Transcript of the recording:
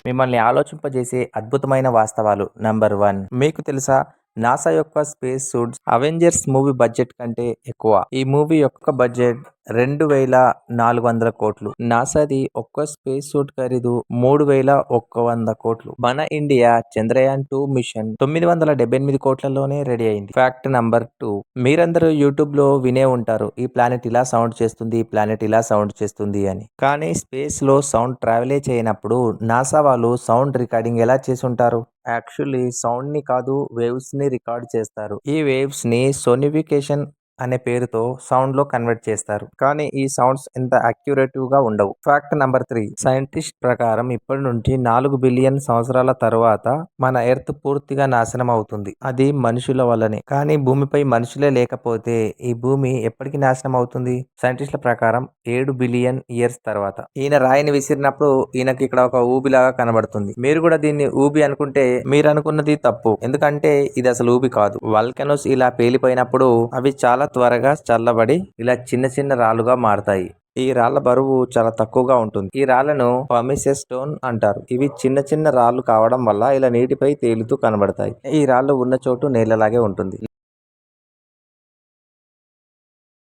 మిమ్మల్ని ఆలోచింపజేసే అద్భుతమైన వాస్తవాలు. నంబర్ 1, మీకు తెలుసా? నాసా యొక్క space suits Avengers movie budget కంటే ఎక్కువ. ఈ మూవీ యొక్క బడ్జెట్ 2,400 కోట్లు. నాసాది ఒక్క స్పేస్ సూట్ ఖరీదు 3,100 కోట్లు. మన ఇండియా చంద్రయాన్-2 మిషన్ 978 కోట్లలోనే రెడీ అయింది. ఫ్యాక్ట్ నంబర్ 2, మీరందరూ యూట్యూబ్ లో వినే ఉంటారు, ఈ ప్లానెట్ ఇలా సౌండ్ చేస్తుంది, ఈ ప్లానెట్ ఇలా సౌండ్ చేస్తుంది అని. కానీ స్పేస్ లో సౌండ్ ట్రావెలే చేయనప్పుడు నాసా వాళ్ళు సౌండ్ రికార్డింగ్ ఎలా చేసుంటారు? యాక్చువల్లీ సౌండ్ ని కాదు, వేవ్స్ ని రికార్డ్ చేస్తారు. ఈ వేవ్స్ ని సోనిఫికేషన్ అనే పేరుతో సౌండ్ లో కన్వర్ట్ చేస్తారు. కానీ ఈ సౌండ్స్ ఎంత అక్యురేటివ్ గా ఉండవు. ఫ్యాక్ట్ నంబర్ 3, సైంటిస్ట్ ప్రకారం ఇప్పటి నుంచి 4 బిలియన్ సంవత్సరాల తరువాత మన ఎర్త్ పూర్తిగా నాశనం అవుతుంది. అది మనుషుల వల్లనే. కానీ భూమిపై మనుషులే లేకపోతే ఈ భూమి ఎప్పటికి నాశనం అవుతుంది? సైంటిస్టుల ప్రకారం 7 బిలియన్ ఇయర్స్ తర్వాత. ఈయన రాయిని విసిరినప్పుడు ఈయనకి ఇక్కడ ఒక ఊబిలాగా కనబడుతుంది. మీరు కూడా దీన్ని ఊబి అనుకుంటే మీరు అనుకున్నది తప్పు. ఎందుకంటే ఇది అసలు ఊబి కాదు. వల్కనోస్ ఇలా పేలిపోయినప్పుడు అవి చాలా త్వరగా చల్లబడి ఇలా చిన్న చిన్న రాళ్లుగా మారతాయి. ఈ రాళ్ల బరువు చాలా తక్కువగా ఉంటుంది. ఈ రాళ్లను పమిసెస్ స్టోన్ అంటారు. ఇవి చిన్న చిన్న రాళ్లు కావడం వల్ల ఇలా నీటిపై తేలుతూ కనబడతాయి. ఈ రాళ్లు ఉన్న చోటు నేలలాగే ఉంటుంది.